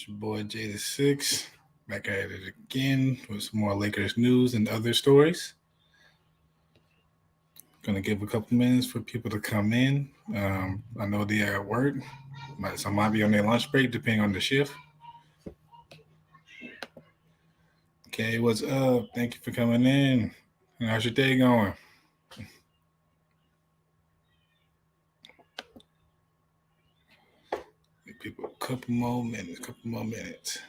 It's your boy Jay the Six, back at it again with some more Lakers news and other stories. Gonna give a couple minutes for people to come in. I know they're at work, some might be on their lunch break depending on the shift. Okay, what's up? Thank you for coming in. How's your day going? Give people a couple more minutes.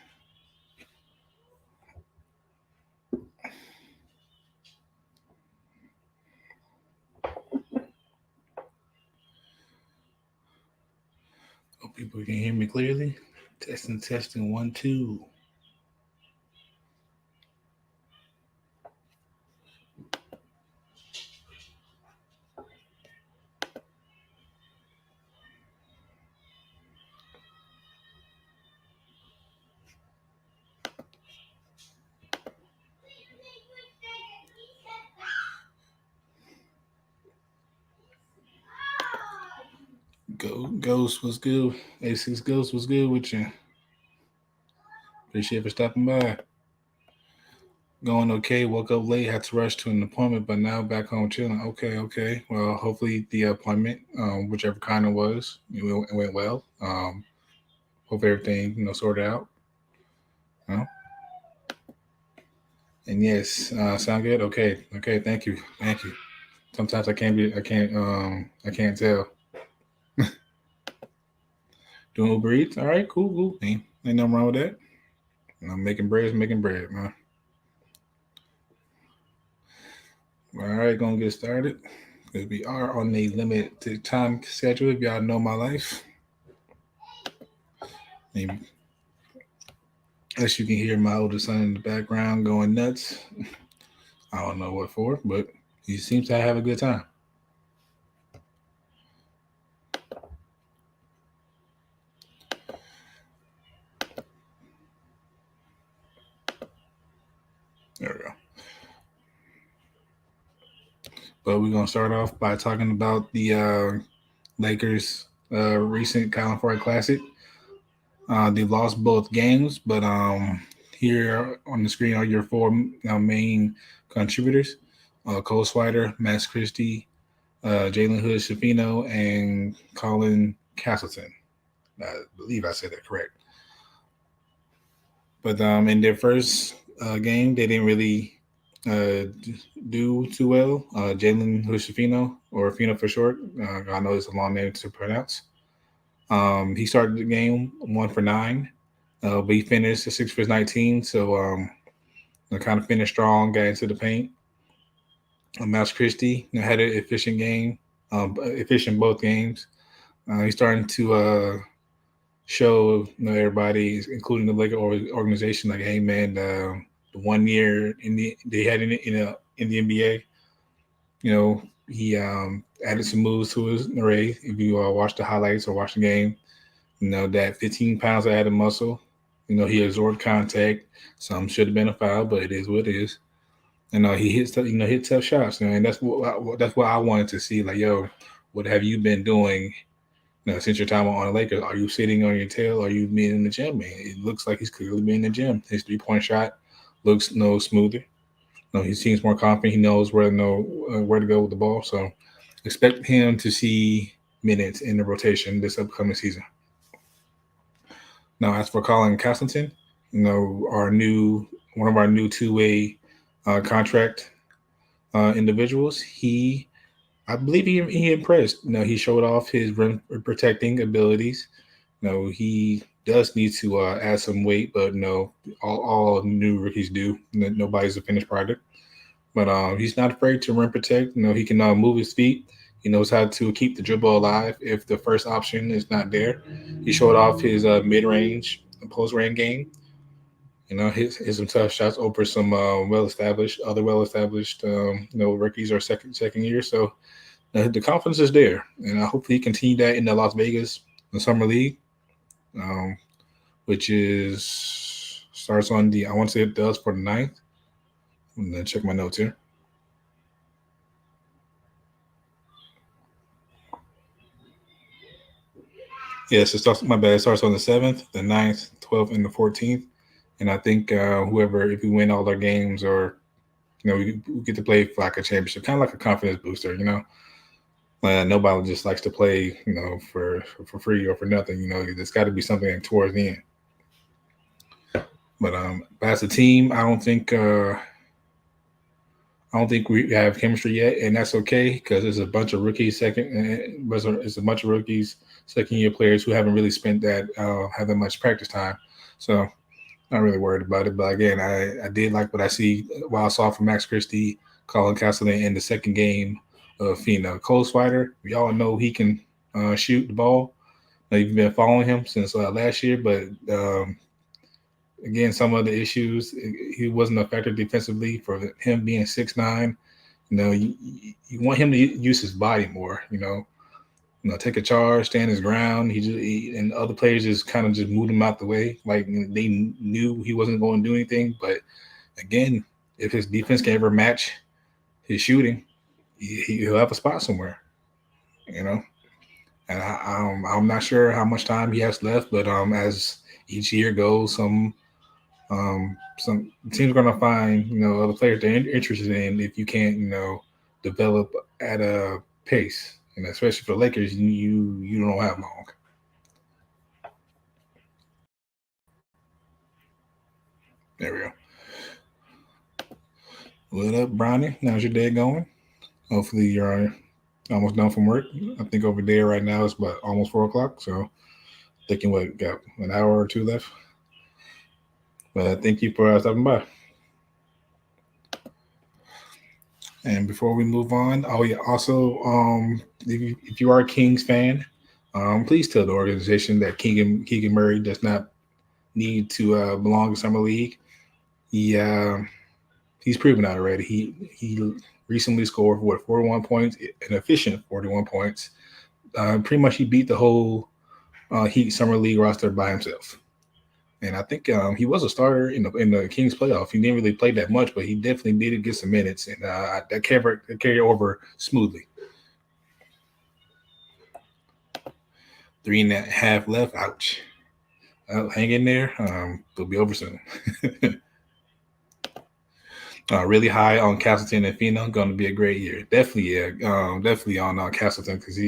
Hope people can hear me clearly. Testing, 1, 2. Ghost was good. A6 Ghost was good with you. Appreciate for stopping by. Going okay. Woke up late. Had to rush to an appointment, but now back home chilling. Okay. Well, hopefully the appointment, whichever kind it was, it went well. Hope everything sorted out. You know? And yes, sound good. Okay. Thank you. Sometimes I can't tell. Doing Uber Eats. All right, cool. Ain't nothing wrong with that. I'm making bread, man. All right, gonna get started. Because we are on a limited time schedule. If y'all know my life, maybe as you can hear my oldest son in the background going nuts. I don't know what for, but he seems to have a good time. There we go. But we're gonna start off by talking about the Lakers' recent California Classic. They lost both games, but here on the screen are your four main contributors: Cole Swider, Max Christie, Jalen Hood Shafino, and Colin Castleton. I believe I said that correct. But in their first game, they didn't really do too well. Jalen Hood Shafino, or Fino for short, I know it's a long name to pronounce. He started the game 1 for 9, but he finished 6 for 19. So kind of finished strong, got into the paint. Mouse Christie had an efficient game, efficient both games. He's starting to show everybody, including the Lakers organization, like, hey man, the 1 year they had in the NBA, he added some moves to his array. If you watch the highlights or watch the game, that 15 pounds of added muscle. He absorbed contact. Some should have been a foul, but it is what it is. And he hit tough shots. And that's what I wanted to see. Like, yo, what have you been doing? Since your time on the Lakers, are you sitting on your tail? Are you being in the gym, man? It looks like he's clearly being in the gym. His 3-point shot looks smoother. He seems more confident. He knows where to go with the ball. So expect him to see minutes in the rotation this upcoming season. Now, as for Colin Castleton, one of our new two-way contract individuals, I believe he impressed. He showed off his rim protecting abilities. He does need to add some weight, but all new rookies do. Nobody's a finished product. But he's not afraid to rim protect. He can move his feet. He knows how to keep the dribble alive if the first option is not there. He showed off his mid-range, post-range game. Hit some tough shots over some other well-established, rookies or second year. So the confidence is there, and I hope he continue that in the Las Vegas Summer League, which starts on I want to say it does for the 9th. I'm gonna check my notes here. Yes, it starts. My bad. It starts on the 7th, the 9th, 12th, and the 14th. And I think whoever, if we win all our games, or we get to play for like a championship, kind of like a confidence booster. Nobody just likes to play, for free or for nothing. There's got to be something towards the end. But as a team, I don't think we have chemistry yet, and that's okay because there's a bunch of rookies it's a bunch of rookies, second year players who haven't really spent have that much practice time. So not really worried about it. But again, I did like what I saw from Max Christie, Colin Castleton in the second game of Cold Spider. We all know he can shoot the ball. You've been following him since last year, but again, some of the issues, he wasn't effective defensively for him being 6'9". You want him to use his body more. Take a charge, stand his ground. And other players just kind of just moved him out the way, like they knew he wasn't going to do anything. But again, if his defense can ever match his shooting, he'll have a spot somewhere. You know, and I'm not sure how much time he has left, but as each year goes, some teams are going to find other players they're interested in if you can't develop at a pace, and especially for the Lakers, you don't have long. There we go. What up, Bronny? How's your day going? Hopefully you're almost done from work. I think over there right now it's about almost 4 o'clock. So thinking what got an hour or two left. But thank you for stopping by. And before we move on, oh yeah, also if you are a Kings fan, please tell the organization that Keegan Murray does not need to belong in summer league. He he's proven that already. He recently scored 41 points, an efficient 41 points. Pretty much he beat the whole Heat summer league roster by himself. And I think he was a starter in the Kings playoff. He didn't really play that much, but he definitely needed to get some minutes, and that carried over smoothly. 3.5 left. Ouch. Hang in there. It'll be over soon. Really high on Castleton and Fina. Going to be a great year. Definitely, yeah. Definitely on Castleton because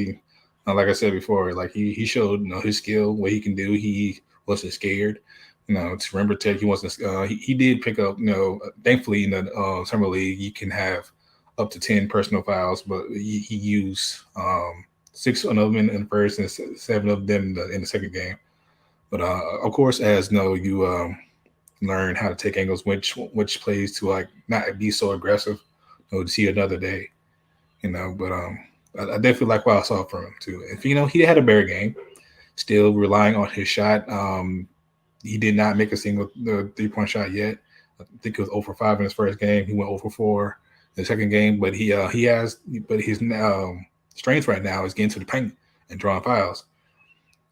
like I said before, like he showed his skill, what he can do. He wasn't scared. To remember Tech, he wasn't. He did pick up. Thankfully in the summer league, you can have up to 10 personal fouls, but he used 6 of them in the first and 7 of them in the second game. But of course, as you learn how to take angles, which plays to like not be so aggressive, to see another day. But I definitely like what I saw from him too. If he had a better game, still relying on his shot. He did not make a single 3-point shot yet. I think it was 0 for 5 in his first game. He went 0 for 4 in the second game. But but his strength right now is getting to the paint and drawing fouls.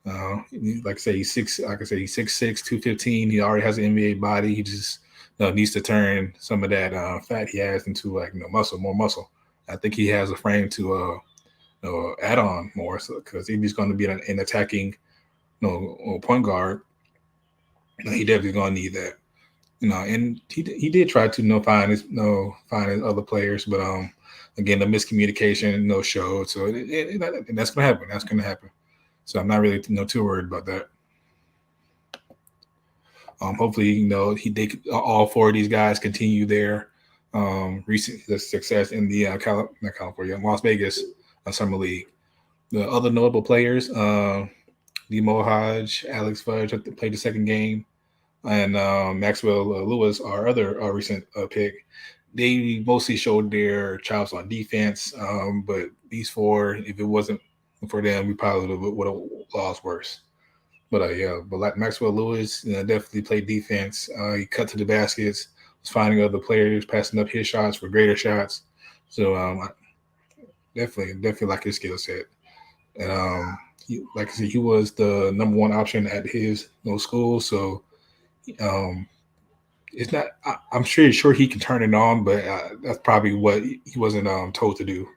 Like I say, he's 6'6", 215. He already has an NBA body. He just needs to turn some of that fat he has into more muscle. I think he has a frame to add on more, because if he's going to be an attacking point guard, he definitely going to need that. And he did try to find his other players, but again, the miscommunication showed. So and that's going to happen. That's going to happen. So I'm not really too worried about that. Hopefully, all 4 of these guys continue their recent success in the not California, Las Vegas summer league. The other notable players, Nemo Hodge, Alex Fudge played the second game, and Maxwell Lewis, our other recent pick. They mostly showed their chops on defense, but these 4, if it wasn't for them, we probably would have lost worse. But but like Maxwell Lewis, definitely played defense. He cut to the baskets, was finding other players, passing up his shots for greater shots. So definitely like his skill set. And like I said, he was the number 1 option at his school. So it's not. I'm sure he can turn it on, but that's probably what he wasn't told to do.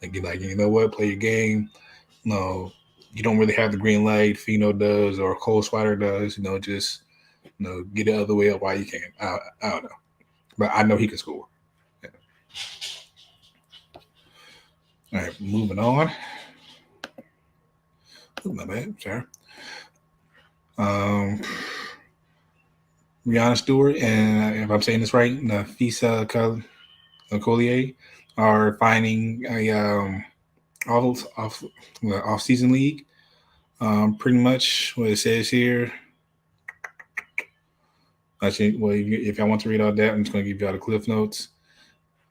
Like you know what, play your game. No, you don't really have the green light. Fino does or Cole Swider does. Just get the other way up while you can. I don't know, but I know he can score. Yeah. All right, moving on. Oh, my bad, sorry. Breanna Stewart and if I'm saying this right, Nafisa Collier are finding a off season league. Pretty much what it says here. Actually, well, if I want to read all that, I'm just going to give you all the cliff notes.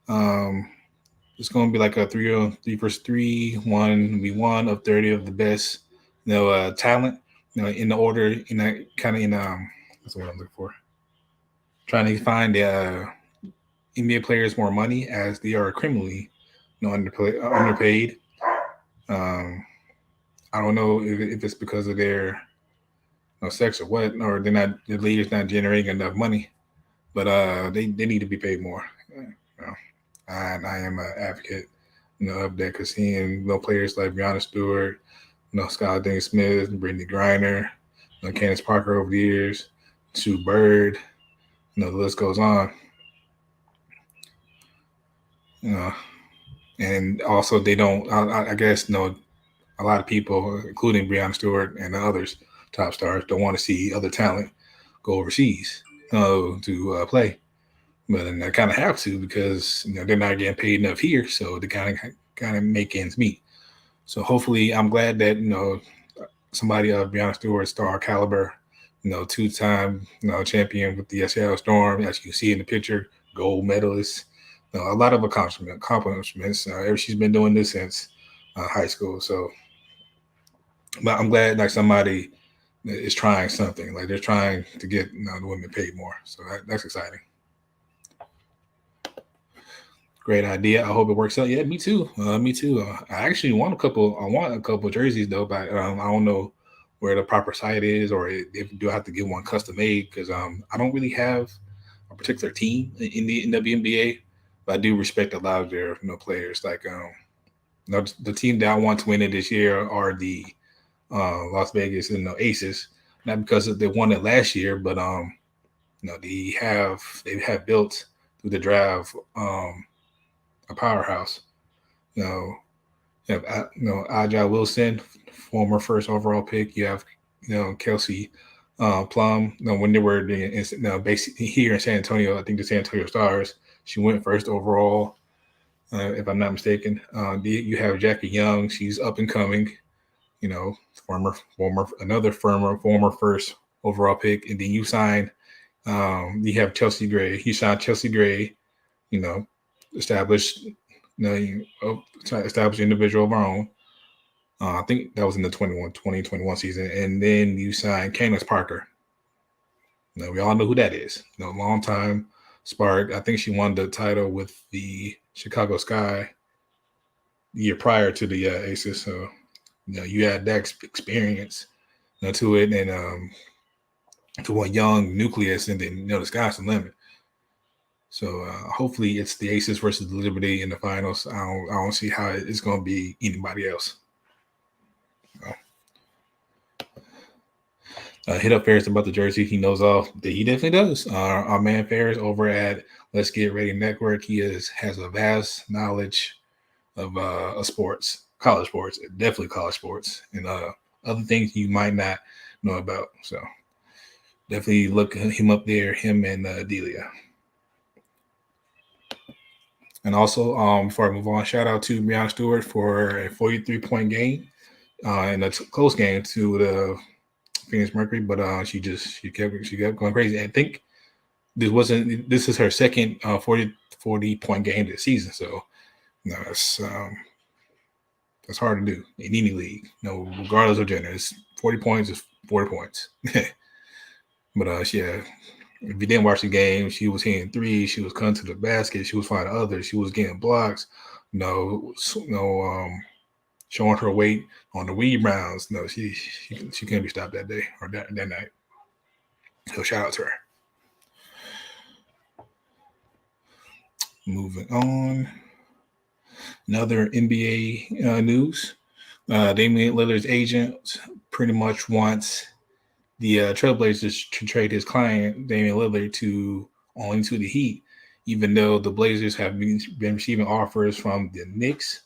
It's going to be like a 3 versus 3, 1v1 of 30 of the best, talent, in the order, in that kind of that's what I'm looking for. Trying to find NBA players more money as they are criminally, underpaid. I don't know if it's because of their sex or what, or the league's not generating enough money, but they need to be paid more. I am an advocate, of that because seeing players like Breanna Stewart, Skylar Diggins Smith, Brittany Griner, Candace Parker over the years, Sue Bird, the list goes on. And also they don't. I guess a lot of people, including Breanna Stewart and the others, top stars, don't want to see other talent go overseas to play. But then they kind of have to because they're not getting paid enough here, so they kind of make ends meet. So hopefully, I'm glad that somebody of Breanna Stewart star caliber, 2-time champion with the Seattle Storm, as you can see in the picture, gold medalist, a lot of accomplishments. She's been doing this since high school, so. But I'm glad like somebody is trying something, like they're trying to get the women paid more, so that's exciting. Great idea. I hope it works out. Yeah, me too. Me too. I actually want a couple. I want a couple jerseys though, but I don't know where the proper site is, or if do I have to get one custom made because I don't really have a particular team in the WNBA, but I do respect a lot of their players. Like the team that I want to win it this year are the Las Vegas Aces, not because they won it last year, but they have built through the draft a powerhouse. You have Ajay Wilson, former first overall pick. You have Kelsey Plum. When they were basically here in San Antonio, I think the San Antonio Stars. She went first overall, if I'm not mistaken. You have Jackie Young. She's up and coming. Former first overall pick, and then you sign. You have Chelsea Gray. He signed Chelsea Gray. Established, established individual of our own. I think that was in the 2021 season, and then you signed Candace Parker. We all know who that is. Long time Spark. I think she won the title with the Chicago Sky the year prior to the Aces. So you had that experience to it, and to one young nucleus, and then the sky's the limit. So hopefully it's the Aces versus the Liberty in the finals. I don't see how it's going to be anybody else. Hit up Ferris about the jersey. He knows all. He definitely does. Our man Ferris over at Let's Get Ready Network. He has a vast knowledge of sports, college sports, definitely college sports, and other things you might not know about. So definitely look him up there. Him and Delia. And also, before I move on, shout out to Breanna Stewart for a 43-point game in a close game to the Phoenix Mercury, but she kept going crazy. And I think this is her second 40-point game this season. So that's hard to do in any league. Regardless of gender, it's 40 points is 40 points. But yeah. If you didn't watch the game, she was hitting threes. She was cutting to the basket. She was finding others. She was getting blocks. Showing her weight on the rebounds. No, she couldn't be stopped that day or that night. So shout out to her. Moving on. Another NBA news. Damian Lillard's agent pretty much wants the Trailblazers to trade his client Damian Lillard only to the Heat, even though the Blazers have been receiving offers from the Knicks.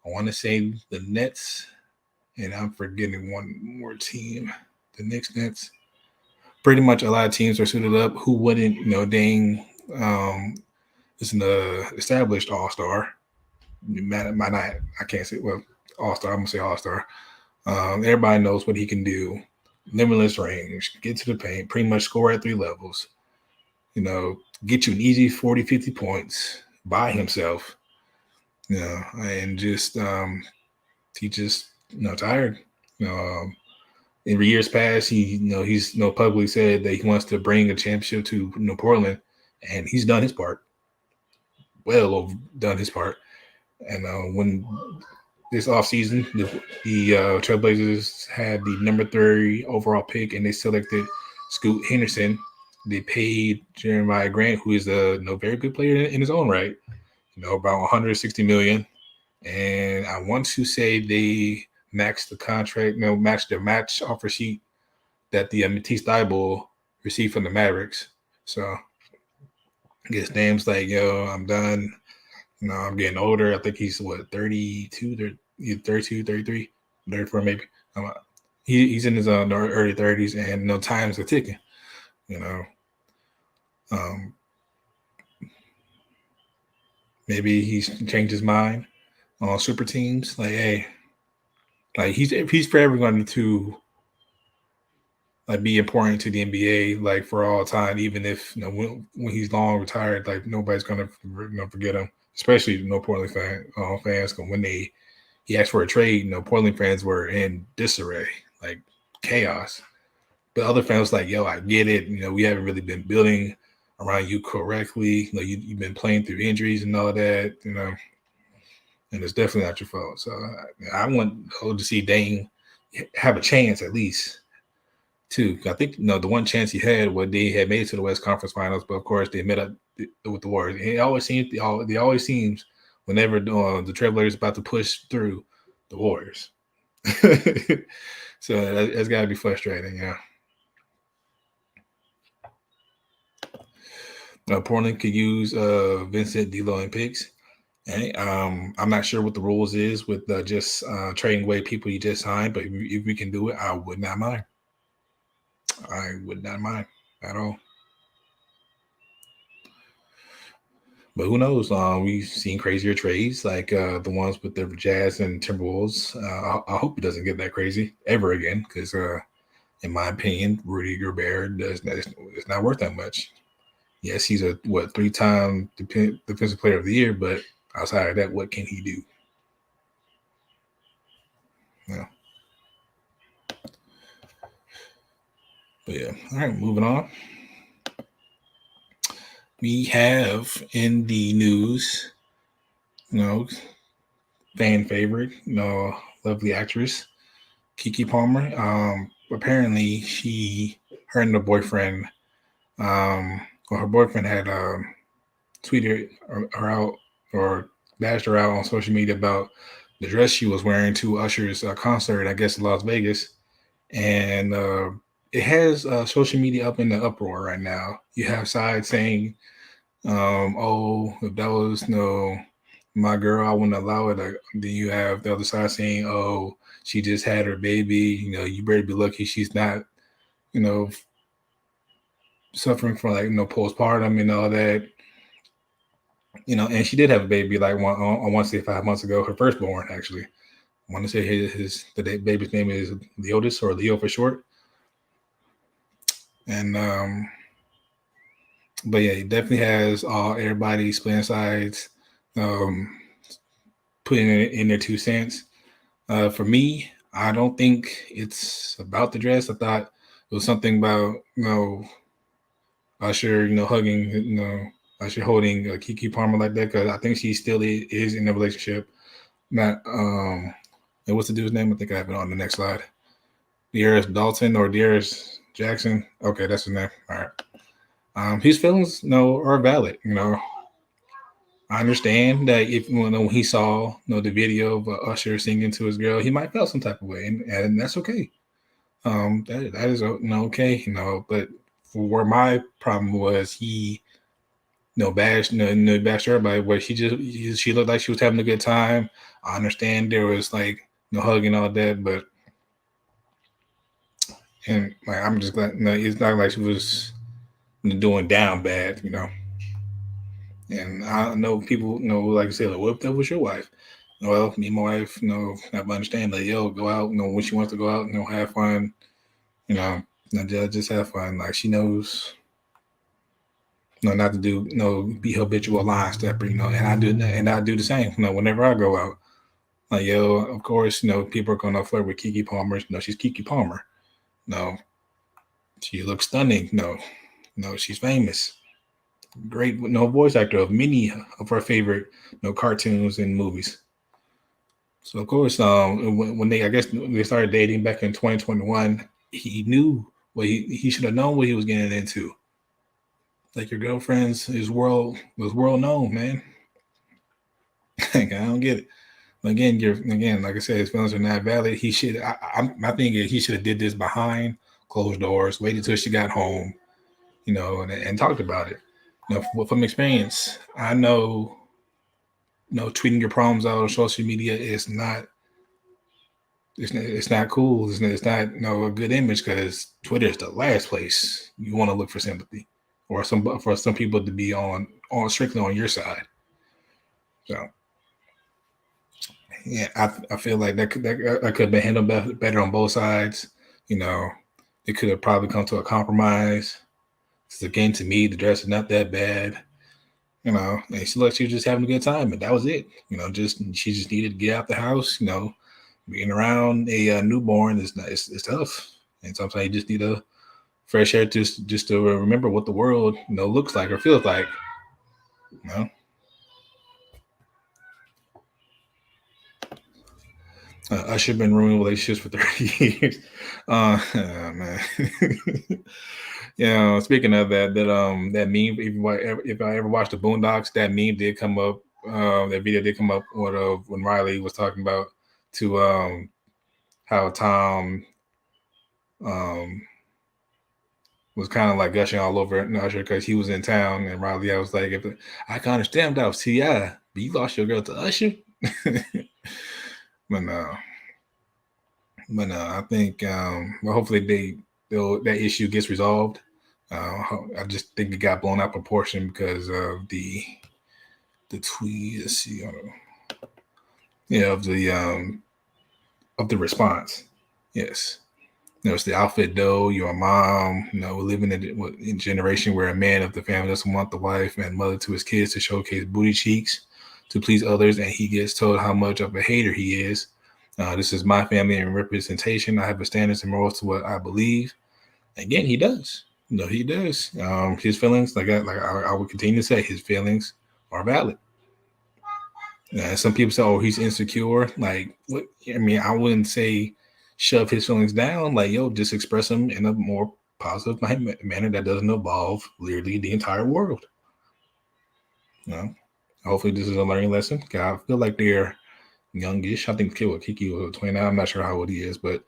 I want to say the Nets, and I'm forgetting one more team. The Knicks, Nets. Pretty much a lot of teams are suited up. Who wouldn't? Dang, is an established All Star. Might not. I can't say All Star. I'm gonna say All Star. Everybody knows what he can do. Limitless range, get to the paint, pretty much score at 3 levels. Get you an easy 40, 50 points by himself. And just he just tired. In years past, he's publicly said that he wants to bring a championship to Portland, and he's done his part. Well, done his part. And when this offseason, the Trailblazers had the number 3 overall pick, and they selected Scoot Henderson. They paid Jeremiah Grant, who is a very good player in his own right, about $160 million. And I want to say they maxed the contract, matched their match offer sheet that the Matisse Thybulle received from the Mavericks. So I guess Dam's like, yo, I'm done. I'm getting older. I think he's 32, 32, 33, 34 maybe. He's in his early 30s, and times are ticking. Maybe he's changed his mind on super teams. Like, hey, like he's forever going to be important to the NBA, like for all time, even if when he's long retired, like nobody's gonna forget him. Especially Portland fans, when he asked for a trade, Portland fans were in disarray, like chaos. But other fans like, yo, I get it. We haven't really been building around you correctly. You've been playing through injuries and all that, and it's definitely not your fault. So I want to see Dame have a chance at least. Too, I think the one chance he had was they had made it to the West Conference Finals, but of course they met up with the Warriors. It always seems whenever the Trailblazers about to push through the Warriors. So that's got to be frustrating, yeah. Portland could use Vincent D'Lo and picks. I'm not sure what the rules is with just trading away people you just signed, but if we can do it, I would not mind. I would not mind at all. But who knows? We've seen crazier trades like the ones with the Jazz and Timberwolves. I hope it doesn't get that crazy ever again, because in my opinion, Rudy Gobert it's not worth that much. Yes, he's a 3-time defensive player of the year, but outside of that, what can he do? Yeah. But yeah. All right, moving on. We have in the news, fan favorite, lovely actress, Keke Palmer. Apparently, her and her boyfriend, her boyfriend had tweeted her out or bashed her out on social media about the dress she was wearing to Usher's concert, I guess, in Las Vegas. And it has social media up in the uproar right now. You have sides saying, oh, if that was my girl, I wouldn't allow it. Then you have the other side saying, oh, she just had her baby. You better be lucky she's not, suffering from postpartum and all that. And she did have a baby I want to say 5 months ago, her firstborn actually. I want to say the baby's name is Leotis, or Leo for short. And but yeah, it definitely has everybody splitting sides, putting it in their 2 cents. For me, I don't think it's about the dress. I thought it was something about Usher, hugging, Usher holding Keke Palmer like that, because I think she still is in a relationship. Not and what's the dude's name? I think I have it on the next slide. Dearest Dalton or Dearest Jackson. Okay, that's his name. All right. His feelings, are valid. I understand that if when he saw the video of Usher singing to his girl, he might feel some type of way, and that's okay. That is okay, But for where my problem was, he bashed bashed everybody. Where she looked like she was having a good time. I understand there was like hugging all that, but and like I'm just glad it's not like she was doing down bad. And I know people, like I said, like, what if that was your wife? Well, me and my wife, have understand that, go out, when she wants to go out, have fun, you know, just have fun. Like she knows, not to do, be habitual line stepper, and I do the same, whenever I go out. Like, of course, people are gonna flirt with Keke Palmer. No, she's Keke Palmer. No, she looks stunning. No, she's famous. Great, voice actor of many of her favorite, cartoons and movies. So of course, when they, I guess, they started dating back in 2021, he knew what he should have known what he was getting into. Like your girlfriend's his world was world known, man. Like, I don't get it. But again, like I said, his feelings are not valid. He should. My thing is, he should have did this behind closed doors, waited till she got home, and talked about it. From experience, I know, tweeting your problems out on social media is not it's not cool. It's not a good image because Twitter is the last place you want to look for sympathy, or for some people to be on strictly on your side. So yeah, I feel like that could have been handled better on both sides. You know, they could have probably come to a compromise. Because again, to me, the dress is not that bad. And she looked, she was just having a good time, and that was it. She just needed to get out the house. Being around a newborn is not, it's tough, and sometimes you just need a fresh air just to remember what the world looks like or feels like. You know, Usher been ruining relationships for 30 years. Man. Speaking of that meme, if I ever watched the Boondocks, that meme did come up. That video did come up when Riley was talking about to how Tom um was kind of like gushing all over Usher because he was in town, and Riley, I was like, if I can understand that was T.I., but you lost your girl to Usher. but no, I think well, hopefully that issue gets resolved. I just think it got blown out proportion because of the tweet. Let's see, of the response. Yes. It's the outfit though. You're a mom. Living in a generation where a man of the family doesn't want the wife and mother to his kids to showcase booty cheeks to please others, and he gets told how much of a hater he is. This is my family and representation. I have a standards and morals to what I believe. Again, he does. He does. His feelings, like I would continue to say, his feelings are valid. Some people say, "Oh, he's insecure." Like, what? I mean, I wouldn't say shove his feelings down. Like, just express them in a more positive manner that doesn't involve literally the entire world. Hopefully, this is a learning lesson. I feel like they're youngish. I think Keke was 29. I'm not sure how old he is, but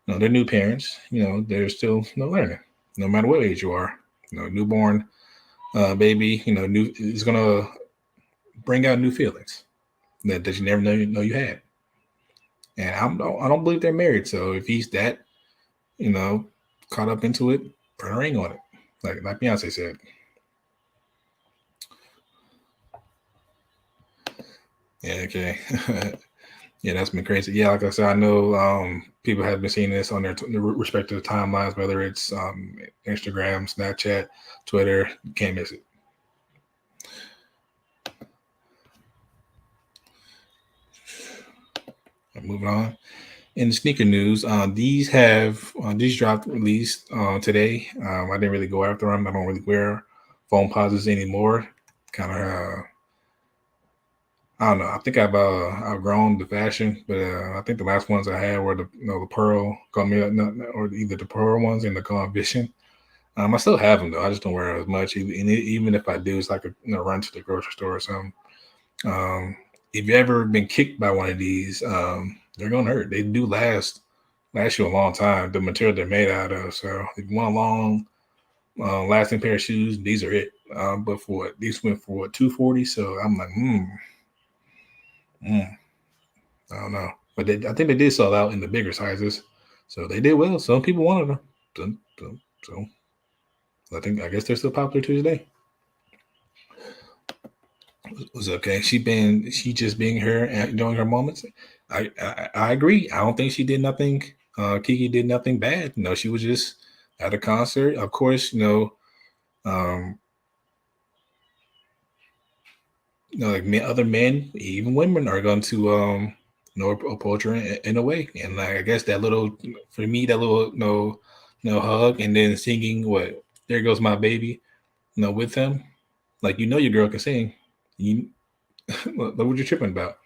they're new parents. They're still learning, no matter what age you are. Newborn baby. New is gonna bring out new feelings that you never know you had. And I don't believe they're married. So if he's that, caught up into it, put a ring on it, like Beyonce said. Yeah. Okay. Yeah, that's been crazy. Yeah, like I said, I know people have been seeing this on their respective timelines, whether it's Instagram, Snapchat, Twitter. You can't miss it. Moving on. In the sneaker news, these dropped released today. I didn't really go after them. I don't really wear foam posits anymore. Kind of, I don't know. I think I've outgrown the fashion, but I think the last ones I had were the pearl, or either the pearl ones and the Gone Vision. I still have them though. I just don't wear it as much. Even if I do, it's like a run to the grocery store or something. If you've ever been kicked by one of these, they're gonna hurt. They do last you a long time. The material they're made out of. So if you want a long, lasting pair of shoes, these are it. But for what these went for what 240. So I'm like, mm, I don't know. But I think they did sell out in the bigger sizes. So they did well. Some people wanted them. So I guess they're still popular to this day. Was okay. She just being her during her moments. I agree. I don't think she did nothing. Keke did nothing bad. No, she was just at a concert. Of course, um, like other men, even women, are going to approach her in a way. And like I guess that little for me, that little no hug, and then singing what "There Goes My Baby," with them. Like your girl can sing. You what you tripping about?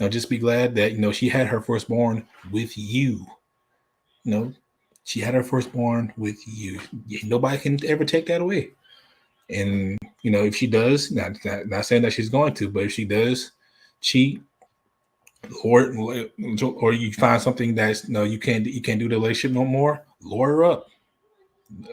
Now just be glad that she had her firstborn with you. You know, she had her firstborn with you. Nobody can ever take that away. And if she does, not saying that she's going to, but if she does cheat, or you find something that's no, you can't do the relationship no more, lure her up.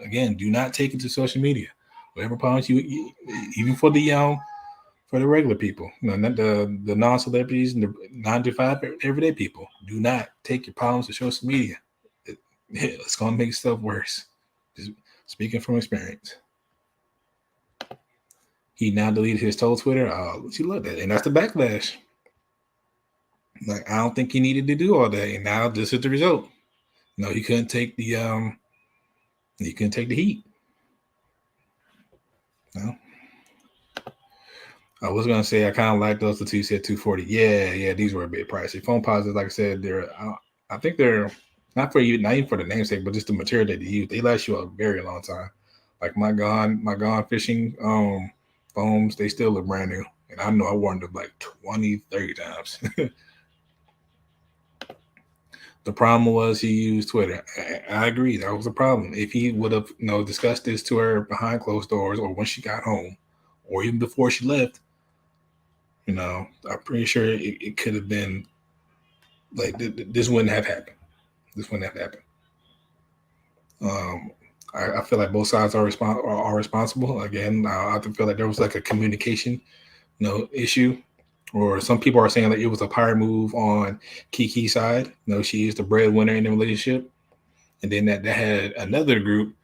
Again, do not take it to social media. Whatever problems even for the regular people, not the non-celebrities and the 9 to 5 everyday people. Do not take your problems to social media. It's gonna make stuff worse. Just speaking from experience. He now deleted his whole Twitter. She loved that, and that's the backlash. Like I don't think he needed to do all that, and now this is the result. No, he couldn't take the heat. No. I was gonna say I kind of like those until you said 240. Yeah, these were a bit pricey. Phone posits, like I said, I think they're not even for the namesake, but just the material that they use. They last you a very long time. Like my gone fishing foams, they still look brand new, and I know I worn them like 20, 30 times. The problem was he used Twitter. I agree, that was a problem. If he would have discussed this to her behind closed doors, or when she got home, or even before she left, I'm pretty sure it could have been like this wouldn't have happened. This wouldn't have happened. Um, I feel like both sides are responsible. Again, I feel like there was like a communication, issue, or some people are saying that it was a power move on Keke's side. She is the breadwinner in the relationship, and then that had another group,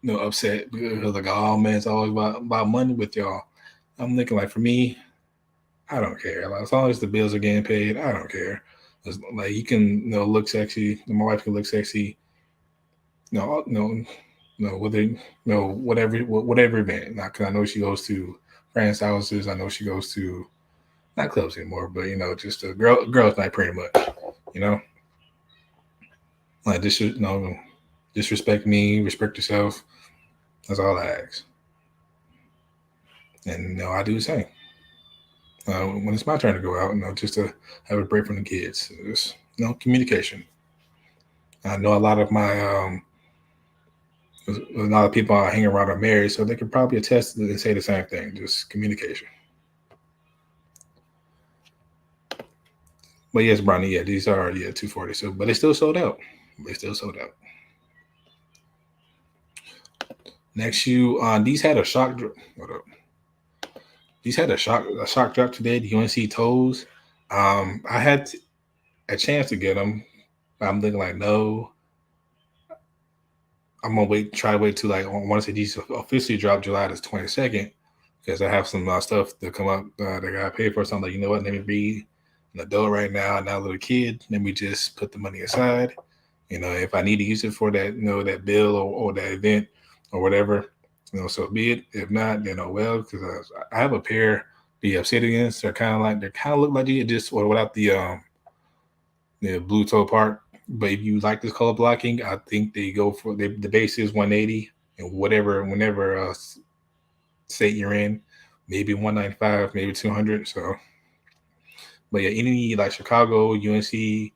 upset because like, oh man, it's always about money with y'all. I'm thinking like for me, I don't care. Like, as long as the bills are getting paid, I don't care. Like you can look sexy. My wife can look sexy. Whether whatever event. Not because I know she goes to friends' houses. I know she goes to not clubs anymore, but just a girls' night pretty much. You know, like this should disrespect me, respect yourself. That's all I ask, and I do the same. When it's my turn to go out, just to have a break from the kids. Just communication. I know a lot of my a lot of people I hang around are married, so they can probably attest and say the same thing. Just communication. But yes, Bronny, yeah, these are 240. So, but they still sold out. They still sold out. Next shoe, these had a shock. Hold up. These had a shock drop today. The UNC toes. I had a chance to get them. I'm thinking like, no, I'm gonna try to wait till like I want to say these officially drop July the 22nd because I have some stuff to come up that I gotta pay for. So I'm like, you know what? Let me be an adult right now, not a little kid. Let me just put the money aside. If I need to use it for that, that bill or that event or whatever, so be it. If not, then oh well, because I have a pair the Obsidians. They kind of look like you just or without the blue toe part. But if you like this color blocking, I think they go for the base is 180 and whenever state you're in, maybe 195, maybe 200. So, but yeah, any like Chicago, UNC,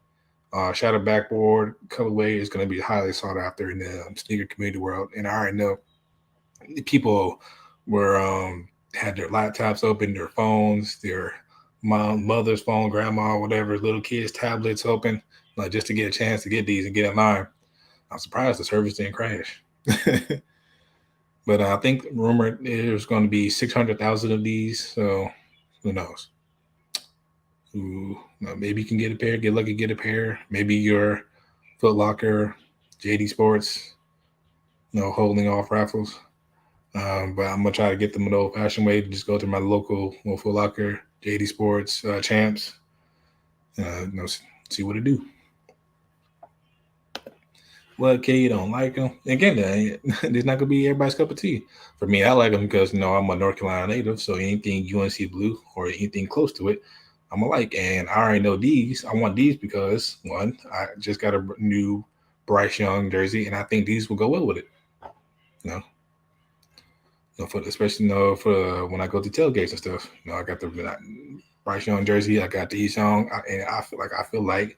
shadow backboard colorway is going to be highly sought after in the sneaker community world. And I already know people were had their laptops open, their phones, their mother's phone, grandma, whatever, little kids' tablets open, like just to get a chance to get these and get in line. I'm surprised the service didn't crash. But I think rumored there's going to be 600,000 of these. So who knows? Maybe you can get a pair, get lucky, get a pair. Maybe your Foot Locker, JD Sports, holding off raffles. But I'm gonna try to get them the old-fashioned way. Just go to my local Foot Locker, JD Sports, Champs. See what it do. Well, okay, you don't like them. Again, it's not gonna be everybody's cup of tea. For me, I like them because I'm a North Carolina native, so anything UNC blue or anything close to it, I'm gonna like. And I already know these. I want these because one, I just got a new Bryce Young jersey, and I think these will go well with it. Especially for when I go to tailgates and stuff. I got the Bryce Young jersey. I got these on, and I feel like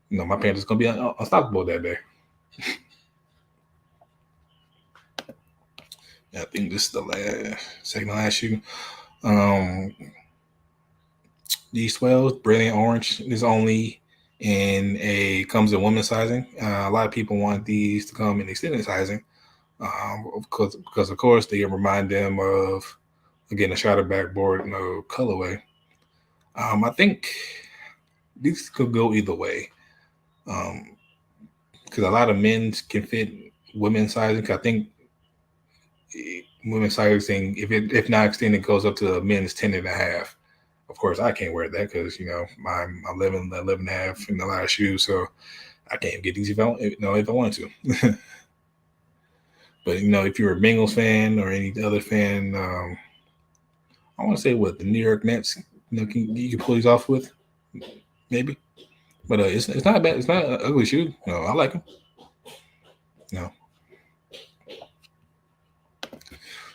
my Panthers gonna be unstoppable that day. I think this is the second to last shoe. These 12 brilliant orange is only comes in women's sizing. A lot of people want these to come in extended sizing, because of course they remind them of, again, a shadow backboard colorway. I think these could go either way, because a lot of men's can fit women's sizing. I think women's sizing, if not extended, goes up to men's 10.5. Of course, I can't wear that because I'm 11 and a half in the last shoe, so I can't get these if I wanted to. But if you're a Bengals fan or any other fan, I want to say what the New York Nets, you can pull these off with, maybe. But it's not bad. It's not an ugly shoe. I like them.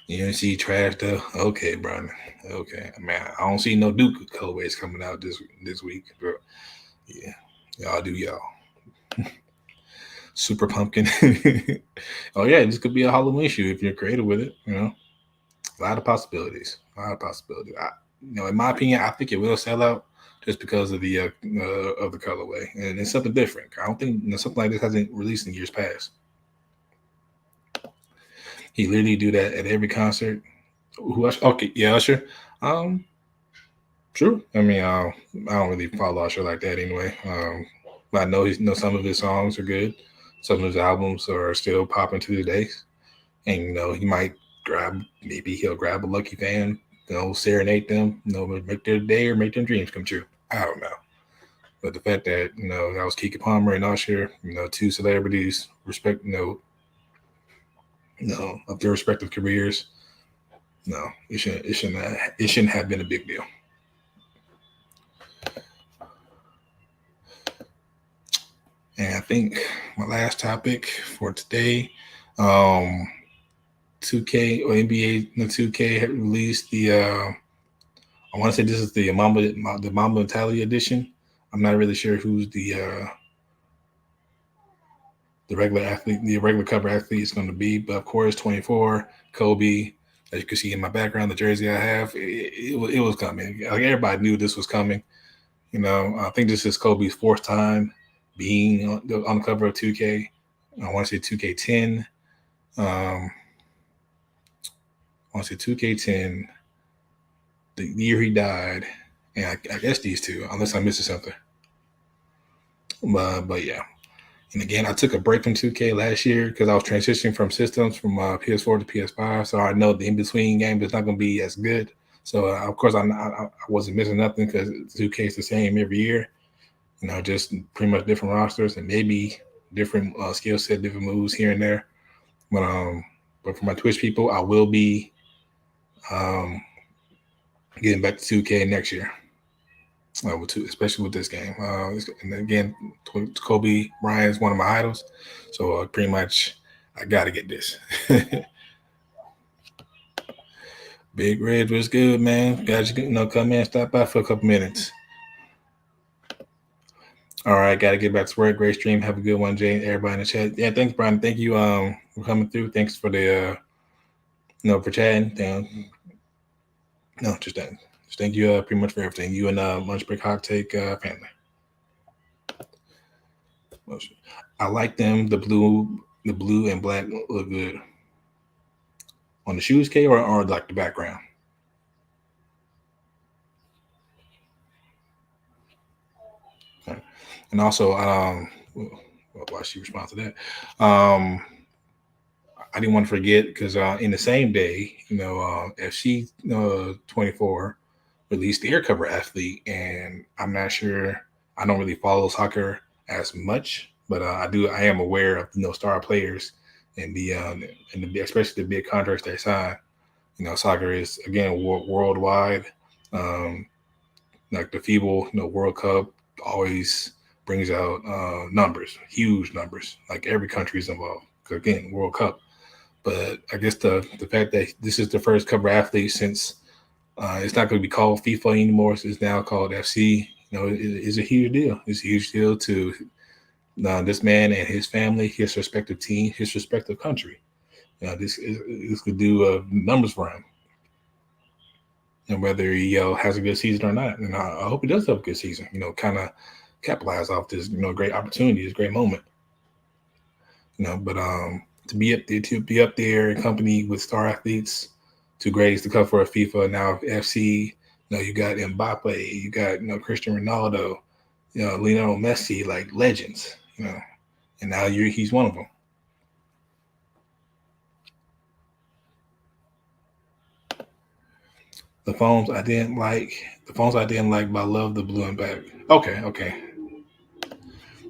UNC trash though. Okay, Breanna. Okay, man. I don't see no Duke colorways coming out this week, bro. Yeah, y'all do y'all. Super pumpkin. Oh yeah, this could be a Halloween shoe if you're creative with it. A lot of possibilities. In my opinion, I think it will sell out just because of the colorway, and it's something different. I don't think something like this hasn't released in years past. He literally do that at every concert. Who Usher? Okay, yeah, Usher. True. I mean, I don't really follow Usher like that anyway. But I know some of his songs are good. Some of his albums are still popping to this day. And he might he'll grab a lucky fan, serenade them, make their day or make their dreams come true. I don't know. But the fact that that was Keke Palmer and Usher, two celebrities, respect, of their respective careers. No, it shouldn't have been a big deal. And I think my last topic for today, 2K or NBA 2K had released the I want to say this is the Mamba Mentality edition. I'm not really sure who's the regular athlete, the regular cover athlete is going to be, but of course 24, Kobe. As you can see in my background, the jersey I have, it was coming. Like, everybody knew this was coming. I think this is Kobe's fourth time being on the cover of 2K. I want to say 2K10. I want to say 2K10. The year he died, and I guess these two, unless I'm missing something. But yeah. And again, I took a break from 2K last year because I was transitioning from systems from PS4 to PS5. So I know the in-between game is not going to be as good. So, of course, I wasn't missing nothing because 2K is the same every year. Just pretty much different rosters and maybe different skill set, different moves here and there. But for my Twitch people, I will be getting back to 2K next year. Especially with this game. And again, Kobe Bryant is one of my idols, so pretty much I gotta get this. Big Red was good, man. Got you, come in, stop by for a couple minutes. All right, gotta get back to work. Great stream. Have a good one, Jay. Everybody in the chat. Yeah, thanks, Brian. Thank you for coming through. Thanks for the for chatting. No, just that. Just thank you pretty much for everything. You and Lunch Break Hot Take family. I like them. The blue and black look good on the shoes, K, or like the background. Okay. And also, why she respond to that? I didn't want to forget because in the same day, FC 24 released the air cover athlete, and I'm not sure. I don't really follow soccer as much, but I do. I am aware of star players and especially the big contracts they sign. Soccer is again worldwide. Um, like the FIBA, World Cup always brings out numbers, huge numbers. Like every country is involved. Again, World Cup. But I guess the fact that this is the first cover athlete since it's not going to be called FIFA anymore. So it's now called FC. It's a huge deal. It's a huge deal to this man and his family, his respective team, his respective country. This could do numbers for him, and whether he has a good season or not. And I hope he does have a good season. Kind of capitalize off this great opportunity, this great moment. But to be up there in company with star athletes to grace the cover of FIFA now FC. You got Mbappe, you got Cristiano Ronaldo, Lionel Messi, like legends. And now he's one of them. The phones I didn't like, but I love the blue and black. Okay, okay.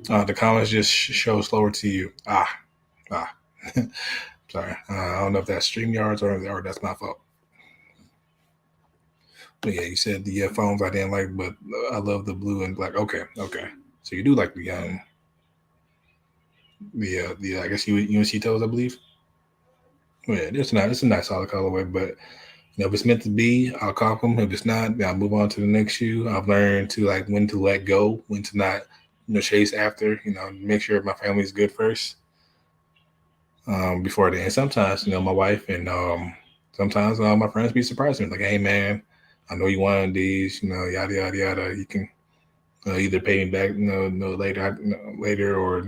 The comments just show slower to you. Ah. Sorry, I don't know if that's StreamYards or that's my fault. But yeah, you said the phones I didn't like, but I love the blue and black. Okay, okay. So you do like the I guess UNC toes, I believe. Well, yeah, it's a nice solid colorway, but if it's meant to be, I'll cop them. If it's not, then I'll move on to the next shoe. I've learned to like when to let go, when to not chase after. Make sure my family's good first before then. And sometimes my wife and sometimes my friends be surprised me like, hey man, I know you wanted these, yada yada yada. You can either pay me back, later, or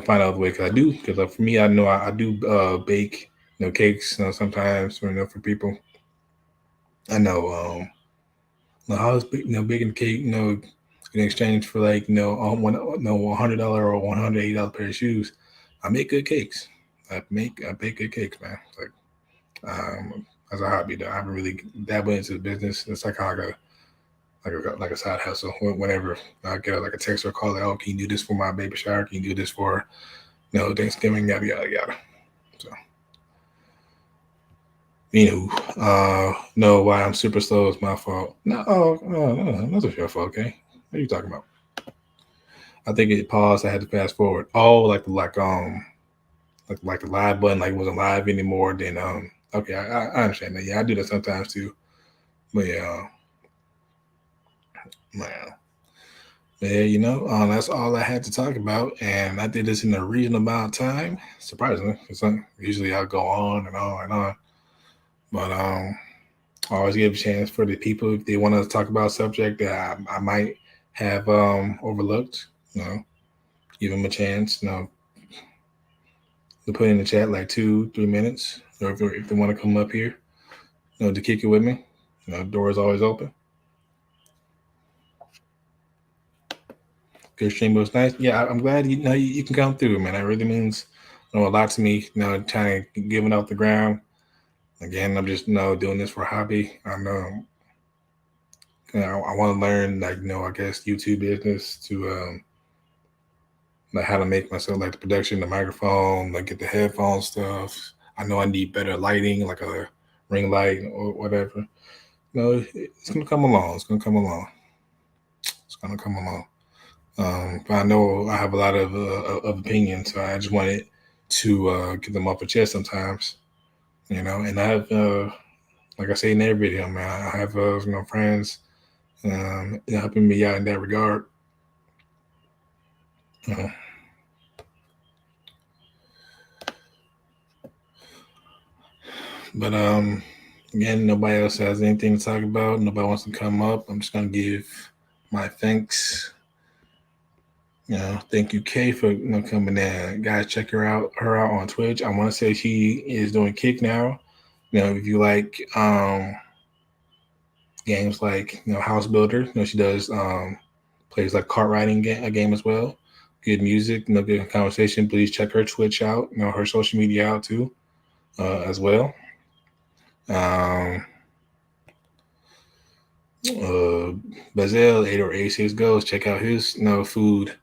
find out the way. Because I do, because for me, I know I do bake, cakes, sometimes, for people. I know, I was, baking cake, in exchange for like, $100 or $180 pair of shoes. I make good cakes. I bake good cakes, man. Like, as a hobby, though, I haven't really dabbled into the business. It's like kind of like a side hustle. Whenever I get like a text or call, like, oh, can you do this for my baby shower? Can you do this for Thanksgiving? Yada yada yada. So, no, why I'm super slow is my fault. No, no, that's your fault. Okay, what are you talking about? I think it paused. I had to fast forward. Oh, like the live button like wasn't live anymore. Then okay, I understand that. Yeah, I do that sometimes too. But yeah, man. Yeah, that's all I had to talk about, and I did this in a reasonable amount of time. Surprisingly, because usually I'll go on and on and on. But I always give a chance for the people if they want to talk about a subject that I might have overlooked. Give them a chance. To put in the chat like 2-3 minutes, or if they want to come up here, to kick it with me. Door is always open. Good stream was nice. Yeah, I'm glad you can come through, man. That really means a lot to me. Trying to get it off the ground. Again, I'm just doing this for a hobby. I know. I want to learn I guess YouTube business to like how to make myself like the production, the microphone, like get the headphone stuff. I know I need better lighting, like a ring light or whatever. It's gonna come along. It's gonna come along. It's gonna come along. But I know I have a lot of opinions, so I just wanted to get them off the chest sometimes, And I have, like I say in every video, man, I have friends helping me out in that regard. Uh, But again, nobody else has anything to talk about. Nobody wants to come up. I'm just gonna give my thanks. Thank you, Kay, for coming in. Guys, check her out on Twitch. I want to say she is doing kick now. If you like games like House Builder, she does plays like kart riding a game as well. Good music, good conversation. Please check her Twitch out. Her social media out too, as well. Bazel 8086 goes. Check out his food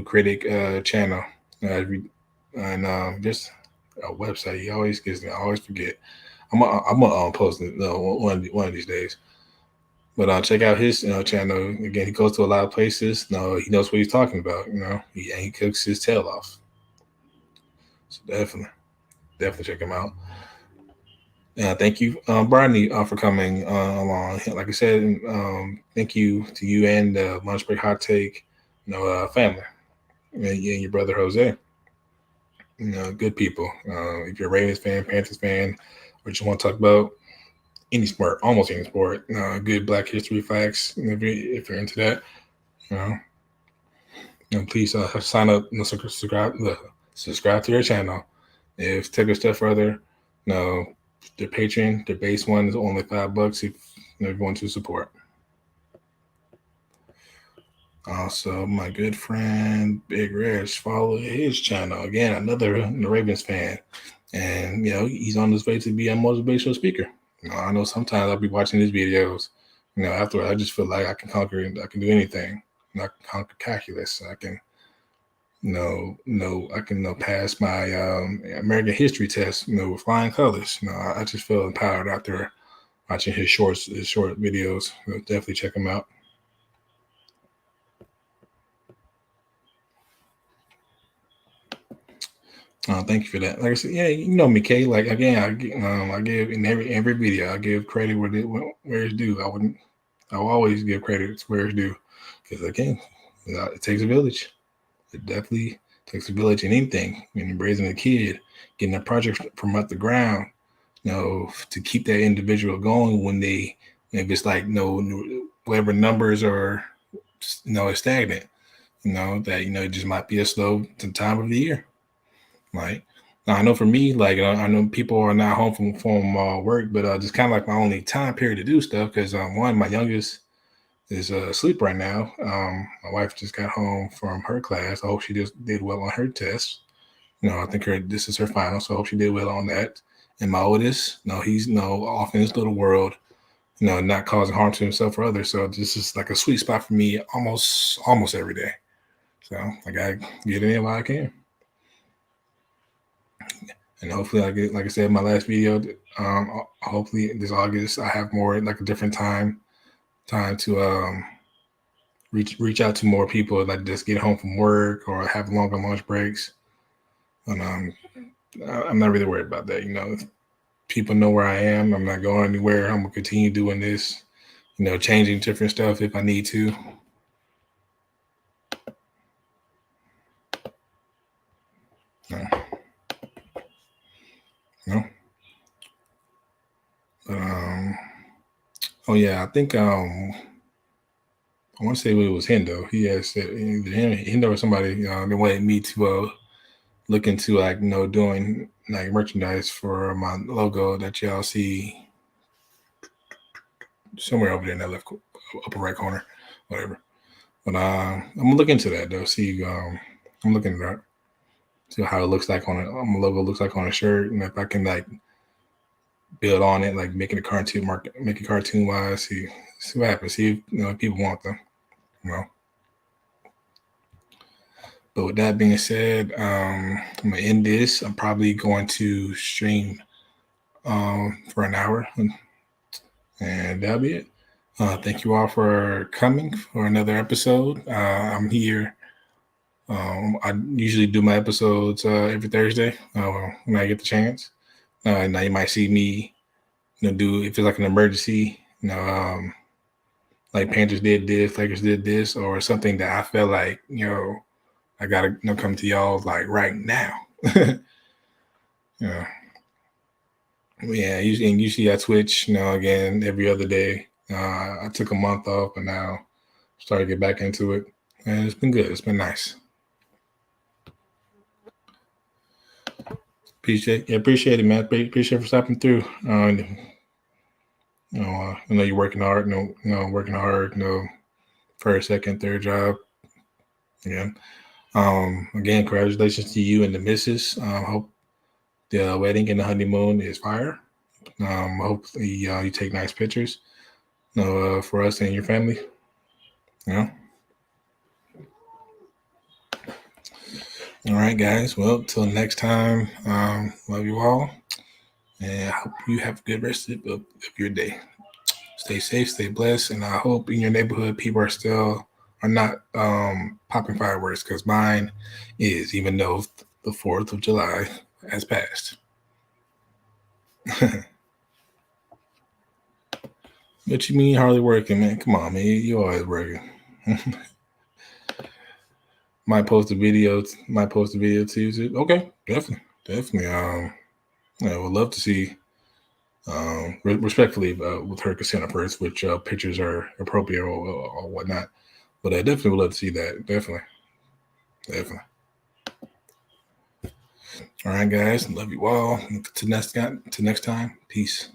critic channel. And just a website. He always gets. I always forget. I'm gonna post it one of these days. But check out his channel. Again, he goes to a lot of places. He knows what he's talking about. He cooks his tail off. So definitely check him out. Thank you, Breanna, for coming along. Like I said, thank you to you and the Lunch Break Hot Take, family, and your brother Jose. Good people. If you're a Ravens fan, Panthers fan, or just want to talk about any sport, almost any sport, good Black History facts. If you're into that, please sign up, subscribe to their channel. If take a step further, their Patreon, their base one is only $5 if you want to support. Also, my good friend Big Reg, follow his channel. Again, another Ravens fan. And, he's on his way to be a motivational speaker. I know sometimes I'll be watching his videos. Afterwards, I just feel like I can conquer it. I can do anything. I can conquer calculus. I can, I can pass my American history test, with flying colors. I just feel empowered after watching his short videos. Definitely check him out. Thank you for that. Like I said, yeah, me, Kay. Like again, I give in every video, I give credit where it's due. I will always give credit where it's due, because again, it takes a village. It definitely takes a village in anything. Raising a kid, getting a project from out the ground, to keep that individual going when if it's like whatever numbers are, is stagnant. That it just might be a slow time of the year. Right. Now, I know for me, like I know people are not home from work, but just kind of like my only time period to do stuff, because one, my youngest is asleep right now. My wife just got home from her class. I hope she just did well on her test. I think this is her final, so I hope she did well on that. And my oldest, he's off in his little world, not causing harm to himself or others. So this is like a sweet spot for me almost every day. So I gotta get in while I can. And hopefully, like I said in my last video, hopefully this August I have more, like a different time to reach out to more people, like just get home from work or have longer lunch breaks. And I'm not really worried about that. People know where I am. I'm not going anywhere. I'm gonna continue doing this. Changing different stuff if I need to. Oh yeah, I think I want to say it was Hendo. He had said Hendo or somebody they wanted me to look into doing like merchandise for my logo that y'all see somewhere over there in that left upper right corner, whatever. But I'm gonna look into that though. See, I'm looking at that. See how it looks like on a logo looks like on a shirt, and if I can like build on it, like making a cartoon make it cartoon wise. See what happens. See if people want them. But with that being said, I'm gonna end this. I'm probably going to stream for an hour, and that'll be it. Thank you all for coming for another episode. I'm here. I usually do my episodes every Thursday when I get the chance. Now you might see me, do if it's like an emergency, like Panthers did this, Lakers did this, or something that I feel like, I gotta come to y'all like right now. Yeah. Yeah, usually I Twitch, again, every other day. I took a month off, and now started to get back into it. And it's been good. It's been nice. Appreciate it, man. Appreciate for stopping through. I know you're working hard. Working hard. First, second, third job. Yeah. Again, congratulations to you and the missus. Hope the wedding and the honeymoon is fire. Hopefully, you take nice pictures. For us and your family. Yeah. All right, guys. Well, till next time. Love you all, and I hope you have a good rest of your day. Stay safe, stay blessed, and I hope in your neighborhood people are not popping fireworks, because mine is, even though the 4th of July has passed. What you mean hardly working, man? Come on, man. You always working. Might post a video too. Okay, definitely. I would love to see. Respectfully, with her consent first, which pictures are appropriate or whatnot. But I definitely would love to see that. Definitely. All right, guys. Love you all. To next time. Peace.